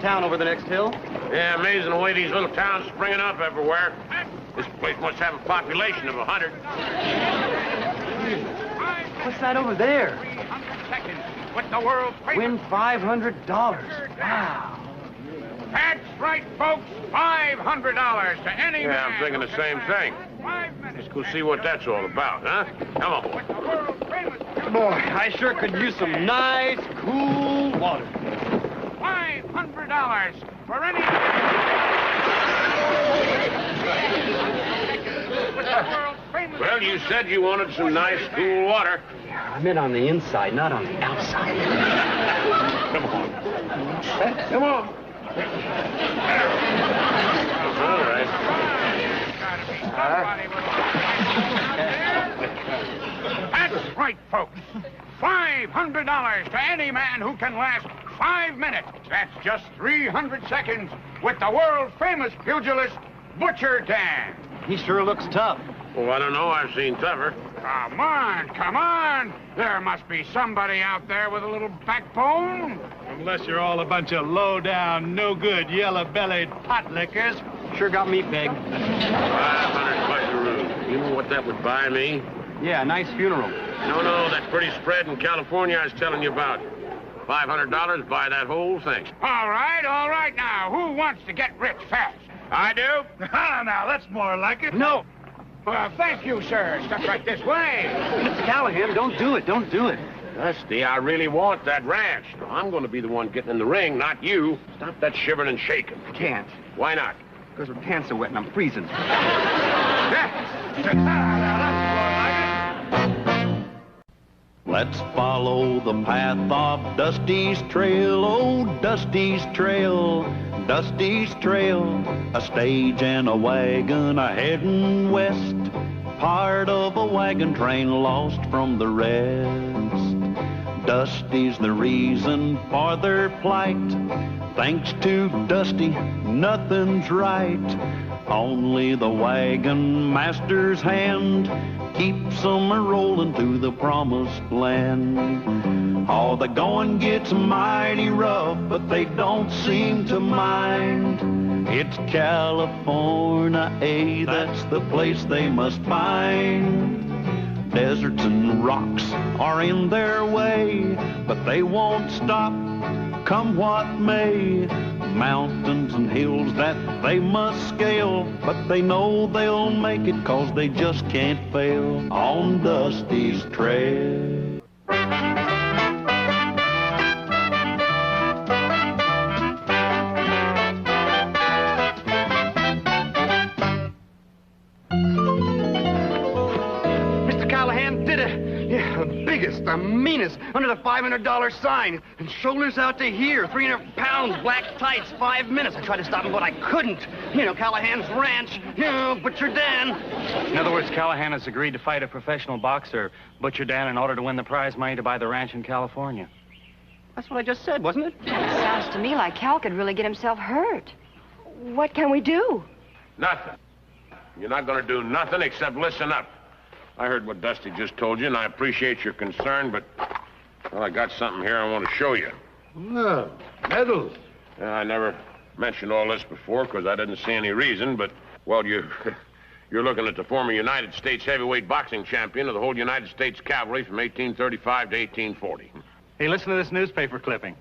town over the next hill. Yeah, amazing the way these little towns springing up everywhere. This place must have a population of 100. What's that over there? 300 seconds with the world famous. Win $500. Wow. That's right, folks. $500 to any man. Yeah, I'm thinking the same thing. 5 minutes. Let's go see what that's all about, huh? Come on, boy. The world famous. Boy, I sure could use some nice, cool water. $500 for any man. With the world famous. Well, you said you wanted some nice, cool water. Yeah, I meant on the inside, not on the outside. Come on. Come on. All right. That's right, folks. $500 to any man who can last 5 minutes. That's just 300 seconds with the world-famous pugilist, Butcher Dan. He sure looks tough. Well, I don't know. I've seen tougher. Come on, come on. There must be somebody out there with a little backbone. Unless you're all a bunch of low-down, no-good, yellow-bellied pot lickers. Sure got me pegged. 500 bucks a room. You know what that would buy me? Yeah, nice funeral. No, that pretty spread in California I was telling you about. $500 buy that whole thing. All right now. Who wants to get rich fast? I do. Now, that's more like it. No. Well, thank you, sir. Step right this way. Mr. Callahan, don't do it. Don't do it. Dusty, I really want that ranch. Now, I'm going to be the one getting in the ring, not you. Stop that shivering and shaking. Can't. Why not? Because my pants are wet and I'm freezing. Let's follow the path of Dusty's trail, oh, Dusty's trail, Dusty's trail. A stage and a wagon a heading west, part of a wagon train lost from the rest. Dusty's the reason for their plight. Thanks to Dusty, nothing's right. Only the wagon master's hand keeps them a-rolling to the promised land. Oh, the going gets mighty rough, but they don't seem to mind. It's California, that's the place they must find. Deserts and rocks are in their way, but they won't stop, come what may. Mountains and hills that they must scale, but they know they'll make it 'cause they just can't fail on Dusty's trail. Mr. Callahan did it. Yeah, the biggest, the meanest, under the $500 sign. And shoulders out to here, 300 pounds, black tights, 5 minutes. I tried to stop him, but I couldn't. You know, Callahan's ranch, you know, Butcher Dan. In other words, Callahan has agreed to fight a professional boxer, Butcher Dan, in order to win the prize money to buy the ranch in California. That's what I just said, wasn't it? Sounds to me like Cal could really get himself hurt. What can we do? Nothing. You're not going to do nothing except listen up. I heard what Dusty just told you, and I appreciate your concern, but, well, I got something here I want to show you. No, medals. I never mentioned all this before because I didn't see any reason, but, well, you're looking at the former United States heavyweight boxing champion of the whole United States Cavalry from 1835 to 1840. Hey, listen to this newspaper clipping.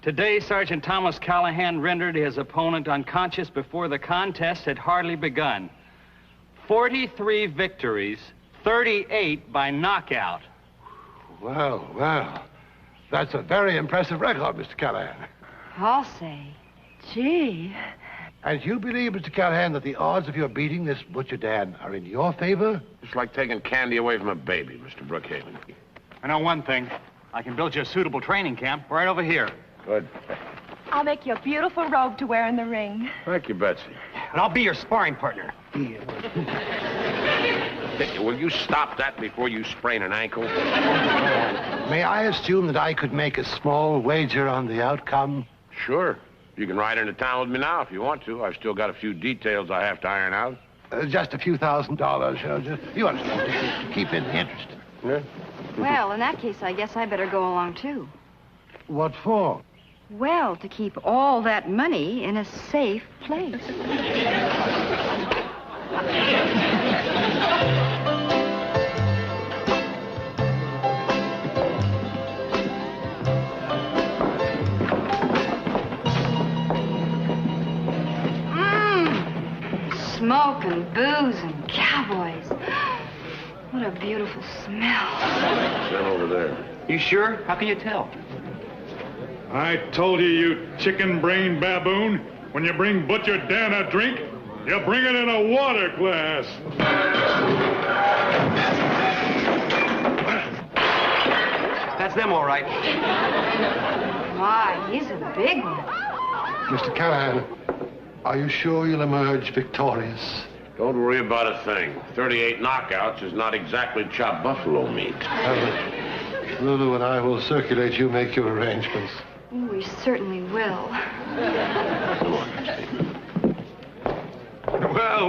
Today, Sergeant Thomas Callahan rendered his opponent unconscious before the contest had hardly begun. 43 victories, 38 by knockout. Well, that's a very impressive record, Mr. Callahan. I'll say. Gee. And you believe, Mr. Callahan, that the odds of your beating this Butcher Dan are in your favor? It's like taking candy away from a baby, Mr. Brookhaven. I know one thing. I can build you a suitable training camp right over here. Good. I'll make you a beautiful robe to wear in the ring. Thank you, Betsy. And I'll be your sparring partner. Will you stop that before you sprain an ankle? May I assume that I could make a small wager on the outcome? Sure. You can ride into town with me now if you want to. I've still got a few details I have to iron out. Just a few $1,000s, you understand, to keep in the interest. Yeah? Well, in that case, I guess I better go along, too. What for? Well, to keep all that money in a safe place. Smoke and booze and cowboys. What a beautiful smell. Stand over there. You sure? How can you tell? I told you, you chicken-brained baboon, when you bring Butcher Dan a drink, you bring it in a water glass. That's them, all right. My, he's a big one. Mr. Callahan, are you sure you'll emerge victorious? Don't worry about a thing. 38 knockouts is not exactly chopped buffalo meat. Lulu and I will circulate you, make your arrangements. We certainly will. Come on, Dusty.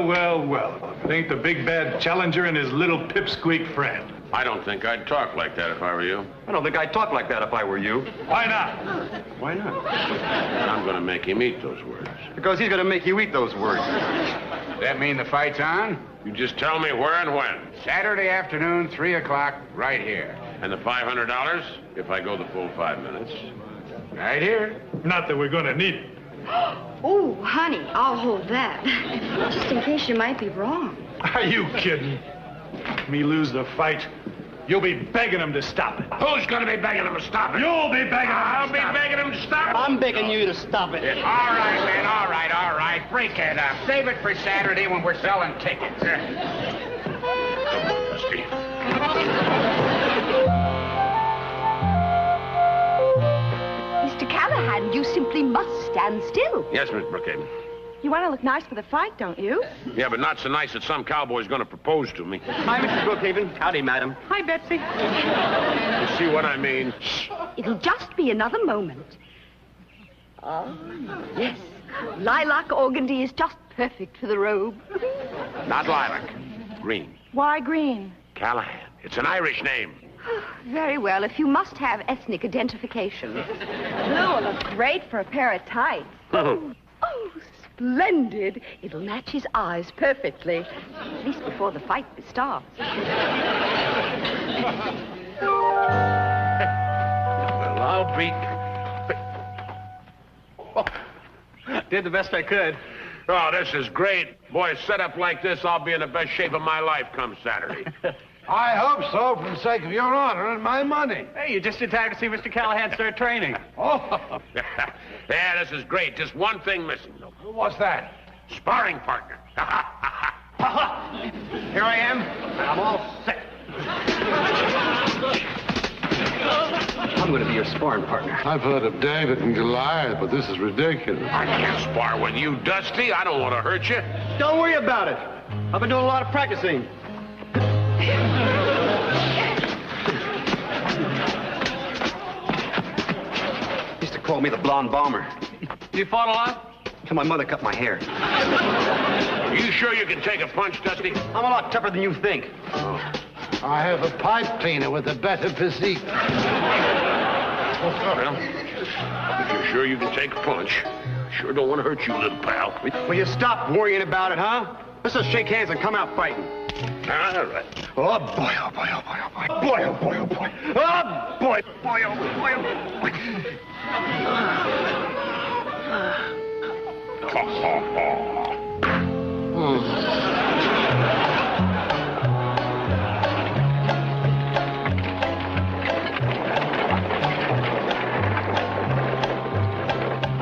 Well. It ain't the big bad challenger and his little pipsqueak friend. I don't think I'd talk like that if I were you. I don't think I'd talk like that if I were you. Why not? Why not? I'm going to make him eat those words. Because he's going to make you eat those words. Does that mean the fight's on? You just tell me where and when. Saturday afternoon, 3 o'clock, right here. And the $500 if I go the full 5 minutes. Right here. Not that we're gonna need it. Oh, honey, I'll hold that. Just in case you might be wrong. Are you kidding? Me lose the fight, you'll be begging him to stop it. Who's going to be begging him to stop it? You'll be begging him. I'll be begging him to stop it. I'm begging you to stop it. All right, man, all right. Break it up. Save it for Saturday when we're selling tickets. Dusty. Mr. Callahan, you simply must stand still. Yes, Miss Brookhaven. You want to look nice for the fight, don't you? Yeah, but not so nice that some cowboy's going to propose to me. Hi, Mrs. Brookhaven. Howdy, madam. Hi, Betsy. You see what I mean? It'll just be another moment. Oh, yes. Lilac organdy is just perfect for the robe. Not lilac. Green. Why green? Callahan. It's an Irish name. Very well, if you must have ethnic identification. Blue will look great for a pair of tights. Oh, splendid. It'll match his eyes perfectly. At least before the fight starts. Well, I'll be... Did the best I could. Oh, this is great. Boy, set up like this, I'll be in the best shape of my life come Saturday. I hope so, for the sake of your honor and my money. Hey, you just in time to see Mr. Callahan start training. Oh, Yeah, this is great. Just one thing missing, though. what's that? Sparring partner. Here I am. I'm all set. I'm going to be your sparring partner. I've heard of David and Goliath, but this is ridiculous. I can't spar with you, Dusty. I don't want to hurt you. Don't worry about it. I've been doing a lot of practicing. Used to call me the blonde bomber. You fought a lot? Till my mother cut my hair. Are you sure you can take a punch, Dusty? I'm a lot tougher than you think. I have a pipe cleaner with a better physique. Well, if you're sure you can take a punch, sure don't want to hurt you, little pal. Will you stop worrying about it, huh? Let's just shake hands and come out fighting. All right. Oh, boy, oh, boy, oh, boy, oh, boy. Boy, oh, boy, oh, boy. Oh, boy. Boy, oh, boy, oh, boy.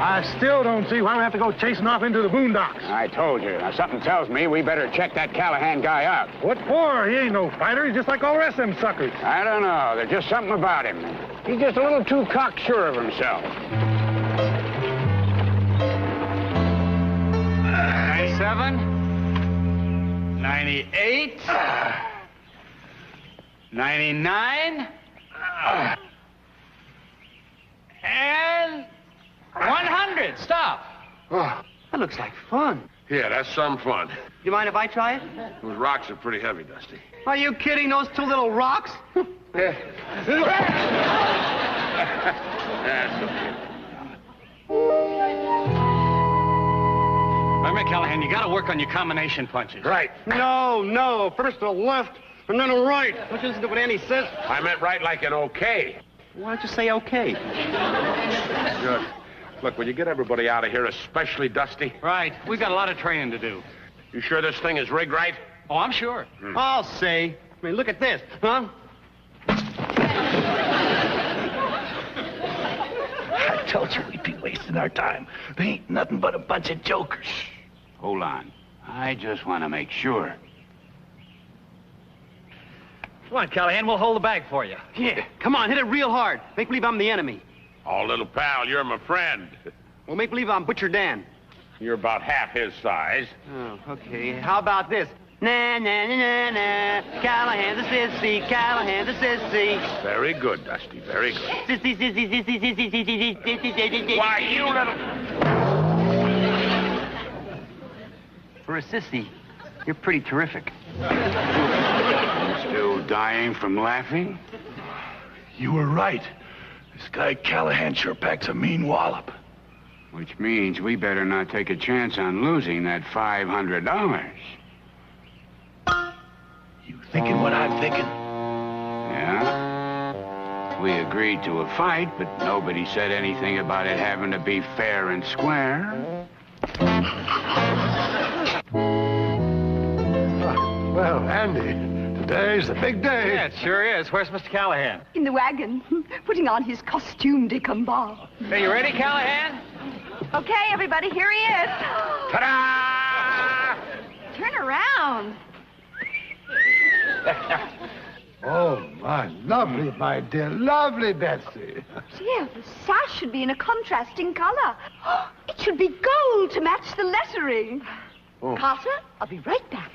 I still don't see why we have to go chasing off into the boondocks. I told you. Now, something tells me we better check that Callahan guy out. What for? He ain't no fighter. He's just like all the rest of them suckers. I don't know. There's just something about him. He's just a little too cocksure of himself. 97, 98, 99, and 100. Stop. Oh, that looks like fun. Yeah, that's some fun. You mind if I try it? Those rocks are pretty heavy, Dusty. Are you kidding? Those two little rocks? That's okay. Wait a minute, Callahan. You got to work on your combination punches. Right. No. First a left, and then a right. Don't you listen to what Andy says? I meant right like an okay. Why don't you say okay? Good. Look, will you get everybody out of here, especially Dusty? Right. We've got a lot of training to do. You sure this thing is rigged right? Oh, I'm sure. I'll say. I mean, look at this, huh? I told you we'd be wasting our time. They ain't nothing but a bunch of jokers. Hold on. I just want to make sure. Come on, Callahan. We'll hold the bag for you. Yeah. Come on, hit it real hard. Make believe I'm the enemy. Oh, little pal, you're my friend. Well, make believe I'm Butcher Dan. You're about half his size. Oh, okay. How about this? Na, na, na, na, na. Callahan's a sissy. Callahan's a sissy. Very good, Dusty. Very good. Sissy, sissy, sissy, sissy, sissy, sissy, sissy. Why, you little... For a sissy, you're pretty terrific. Still dying from laughing? You were right. This guy Callahan sure packs a mean wallop. Which means we better not take a chance on losing that $500. You thinking what I'm thinking? Yeah? We agreed to a fight, but nobody said anything about it having to be fair and square. Well, Andy, today's the big day. Yeah, it sure is. Where's Mr. Callahan? In the wagon, putting on his costume de combat. Hey, you ready, Callahan? Okay, everybody, here he is. Ta-da! Turn around. Oh, my lovely, my dear, lovely Betsy. Dear, the sash should be in a contrasting color. It should be gold to match the lettering. Oh. Carter, I'll be right back.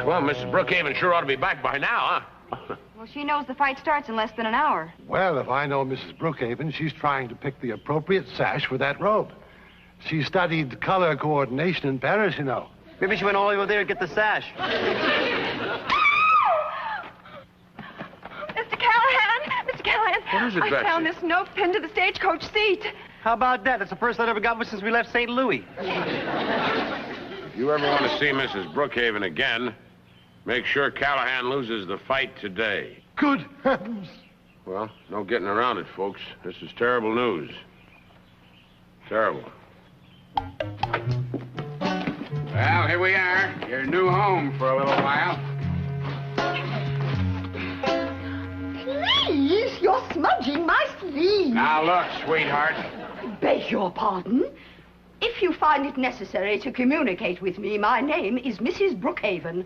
Well, Mrs. Brookhaven sure ought to be back by now, huh? Well, she knows the fight starts in less than an hour. Well, if I know Mrs. Brookhaven, she's trying to pick the appropriate sash for that robe. She studied color coordination in Paris, you know. Maybe she went all over there to get the sash. Mr. Callahan! Mr. Callahan! What is it, I Betsy? found this note pinned to the stagecoach seat. How about that? That's the first letter we got since we left St. Louis. If you ever want to see Mrs. Brookhaven again, make sure Callahan loses the fight today. Good heavens. Well, no getting around it, folks. This is terrible news. Terrible. Well, here we are. Your new home for a little while. Please, you're smudging my sleeve. Now, look, sweetheart. Beg your pardon? If you find it necessary to communicate with me, my name is Mrs. Brookhaven.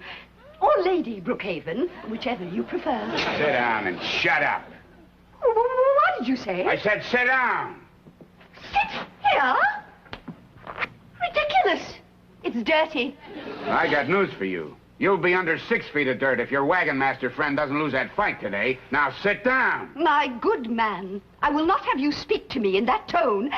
Or Lady Brookhaven, whichever you prefer. Sit down and shut up. What did you say? I said sit down. Sit here? Ridiculous. It's dirty. I got news for you. You'll be under 6 feet of dirt if your wagon master friend doesn't lose that fight today. Now sit down. My good man, I will not have you speak to me in that tone.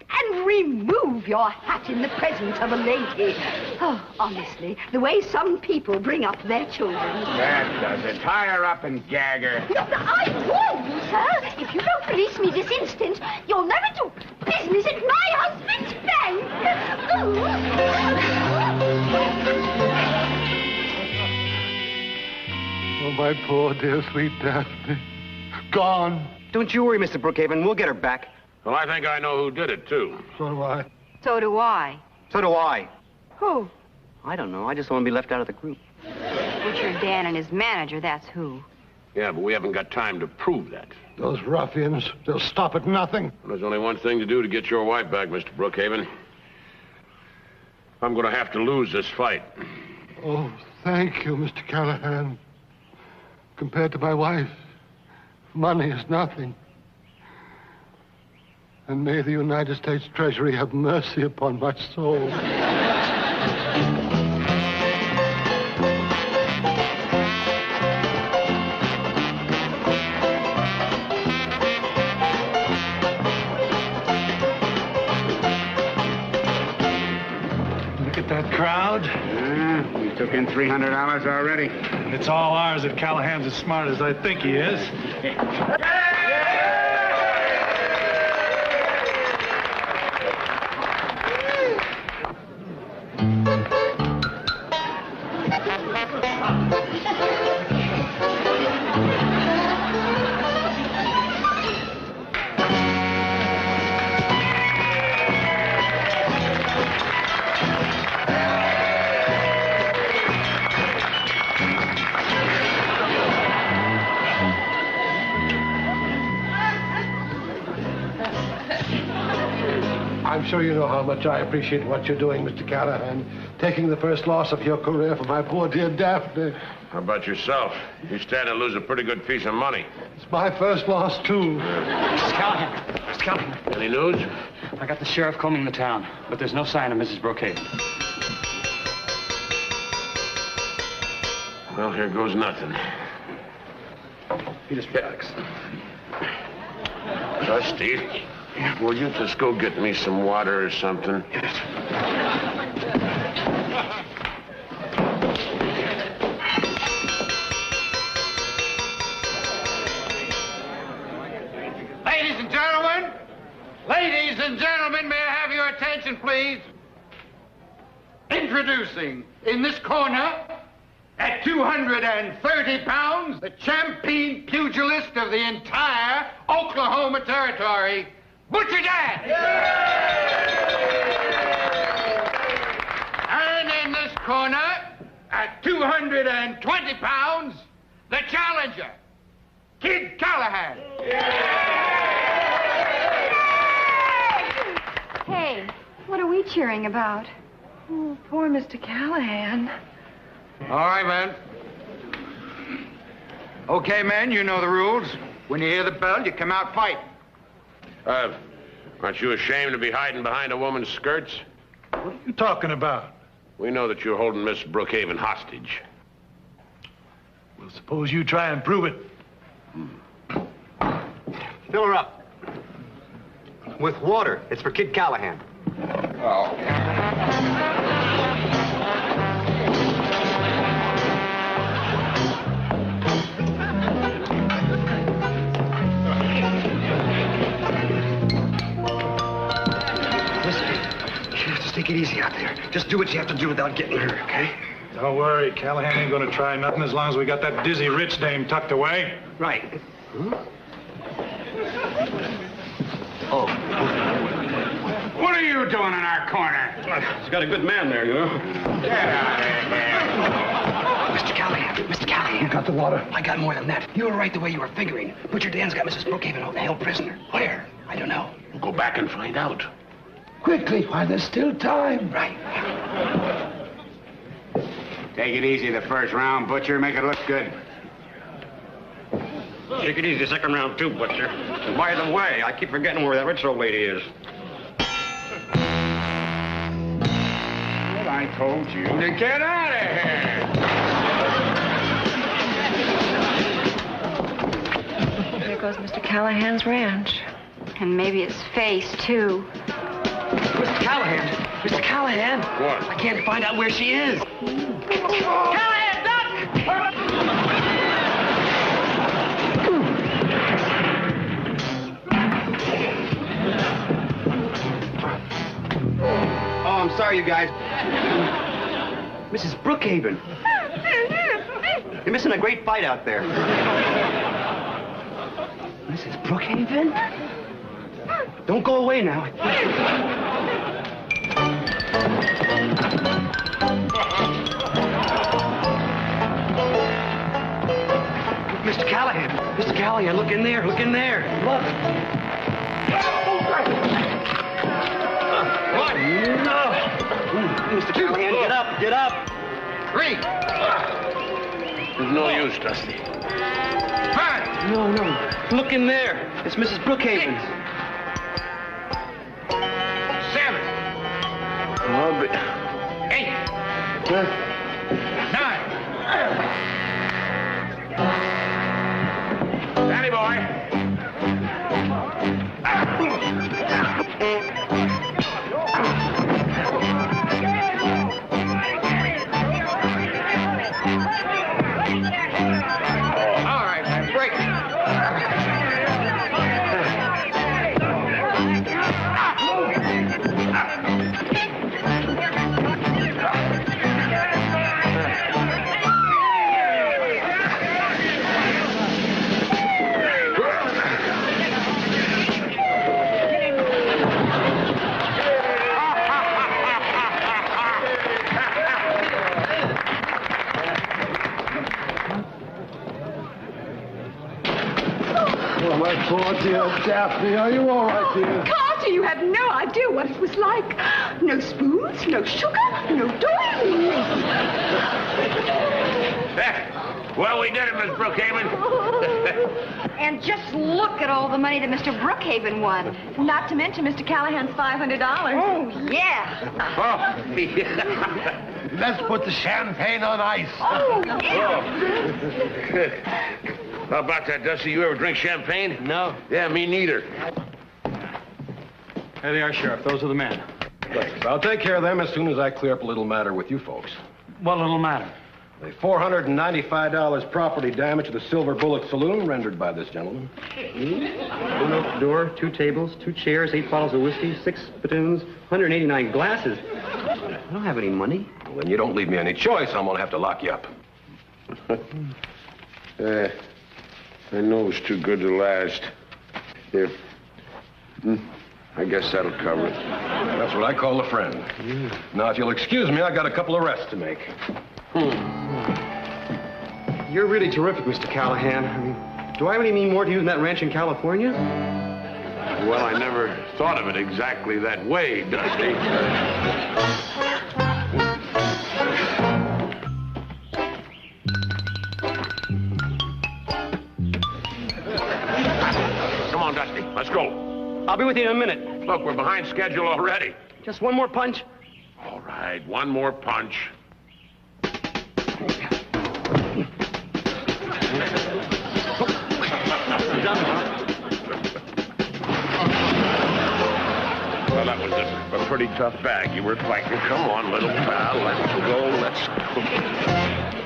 And remove your hat in the presence of a lady. Oh, honestly, the way some people bring up their children. That does it. Tie her up and gag her. No, I warn you, sir. If you don't release me this instant, you'll never do business at my husband's bank. Oh, my poor, dear, sweet Daphne. Gone. Don't you worry, Mr. Brookhaven. We'll get her back. Well, I think I know who did it, too. So do I. So do I. So do I. Who? I don't know. I just don't want to be left out of the group. Butcher Dan and his manager, that's who. Yeah, but we haven't got time to prove that. Those ruffians, they'll stop at nothing. There's only one thing to do to get your wife back, Mr. Brookhaven. I'm going to have to lose this fight. Oh, thank you, Mr. Callahan. Compared to my wife, money is nothing. And may the United States Treasury have mercy upon my soul. took in $300 already. It's all ours if Callahan's as smart as I think he is. I'm sure you know how much I appreciate what you're doing, Mr. Callahan. Taking the first loss of your career for my poor dear Daphne. How about yourself? You stand to lose a pretty good piece of money. It's my first loss, too. Mrs. Callahan. Mrs. Callahan. Any news? I got the sheriff combing the town, but there's no sign of Mrs. Brookhaven. Well, here goes nothing. Just relax. Dusty, will you just go get me some water or something? Ladies and gentlemen, may I have your attention, please? Introducing, in this corner, at 230 pounds, the champion pugilist of the entire Oklahoma Territory, Butcher Dan. And in this corner, at 220 pounds, the challenger, Kid Callahan. Hey, what are we cheering about? Oh, poor Mr. Callahan. All right, man. Okay, men, you know the rules. When you hear the bell, you come out fighting. Aren't you ashamed to be hiding behind a woman's skirts? What are you talking about? We know that you're holding Miss Brookhaven hostage. Well, suppose you try and prove it. Fill her up. With water. It's for Kid Callahan. Oh. Take it easy out there. Just do what you have to do without getting hurt, okay? Don't worry, Callahan ain't gonna try nothing as long as we got that dizzy rich dame tucked away. Right. Huh? Oh. What are you doing in our corner? He's got a good man there, you know. Get out of here. Mr. Callahan, Mr. Callahan. You got the water? I got more than that. You were right the way you were figuring. Butcher Dan's got Mrs. Brookhaven held prisoner. Where? I don't know. We'll go back and find out. Quickly, while there's still time. Right. Take it easy the first round, Butcher. Make it look good. Take it easy the second round, too, Butcher. And by the way, I keep forgetting where that rich old lady is. Well, I told you to get out of here. There goes Mr. Callahan's ranch. And maybe his face, too. Mr. Callahan! Mr. Callahan! What? I can't find out where she is. Callahan, duck! Oh, I'm sorry, you guys. Mrs. Brookhaven. You're missing a great fight out there. Mrs. Brookhaven? Don't go away now. Mr. Callahan. Mr. Callahan, look in there. Look in there. Look. What? No. Mr. Callahan, get up. Get up. 3. There's no use, Dusty. 5. No. Look in there. It's Mrs. Brookhaven. 7. Oh, but... 8. 9. Danny boy. Oh, my poor dear Daphne. Are you all right, dear? Carter, you have no idea what it was like. No spoons, no sugar, no doilies. Well, we did it, Miss Brookhaven. And just look at all the money that Mr. Brookhaven won. Not to mention Mr. Callahan's $500. Oh, yeah. Oh, Let's put the champagne on ice. Oh, yeah. How about that, Dusty? You ever drink champagne? No. Yeah, me neither. There they are, Sheriff. Those are the men. Thanks. I'll take care of them as soon as I clear up a little matter with you folks. What little matter? The $495 property damage to the Silver Bullet Saloon rendered by this gentleman. One oak door, 2 tables, 2 chairs, 8 bottles of whiskey, 6 spittoons, 189 glasses. I don't have any money. Well, then you don't leave me any choice. I'm going to have to lock you up. I know it's too good to last. Here. I guess that'll cover it. That's what I call a friend. Now, if you'll excuse me, I got a couple of arrests to make. You're really terrific, Mr. Callahan. I mean, do I really mean more to you than that ranch in California? Well, I never thought of it exactly that way, Dusty. Come on, Dusty. Let's go. I'll be with you in a minute. Look, we're behind schedule already. Just one more punch. All right, one more punch. Well, that was a pretty tough bag you were fighting. Come on, little pal. Let's go.